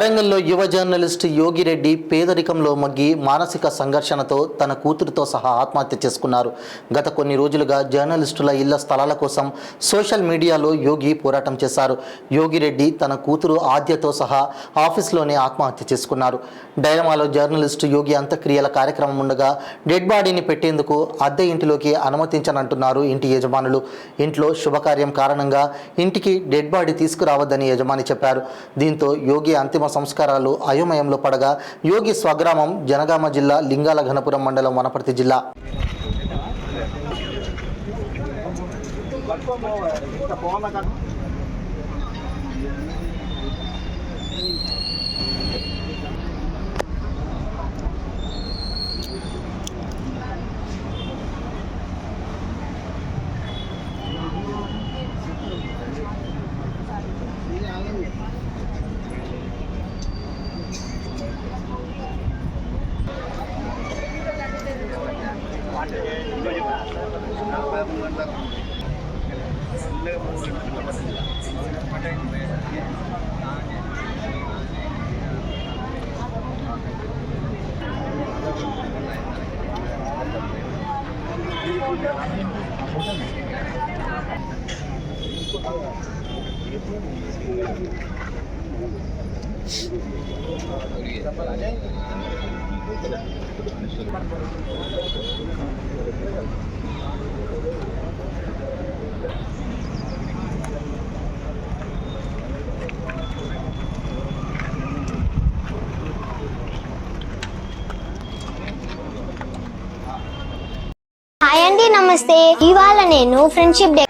వరంగల్లో యువ జర్నలిస్ట్ యోగిరెడ్డి పేదరికంలో మగ్గి మానసిక సంఘర్షణతో తన కూతురుతో సహా ఆత్మహత్య చేసుకున్నారు. గత కొన్ని రోజులుగా జర్నలిస్టుల ఇళ్ల స్థలాల కోసం సోషల్ మీడియాలో యోగి పోరాటం చేశారు. యోగిరెడ్డి తన కూతురు ఆద్యతో సహా ఆఫీస్లోనే ఆత్మహత్య చేసుకున్నారు. డైలమాలో జర్నలిస్టు యోగి అంత్యక్రియల కార్యక్రమం ఉండగా డెడ్ బాడీని పెట్టేందుకు అద్దె ఇంటిలోకి అనుమతించనంటున్నారు ఇంటి యజమానులు. ఇంట్లో శుభకార్యం కారణంగా ఇంటికి డెడ్ బాడీ తీసుకురావద్దని యజమాని చెప్పారు. దీంతో యోగి అంతిమ సంస్కారాలు అయోమయంలో పడగా యోగి స్వగ్రామం జనగామ జిల్లా లింగాల ఘనపురం మండలం వనపర్తి జిల్లా. హాయ్ అండి, నమస్తే. ఇవాళ నేను ఫ్రెండ్షిప్ డే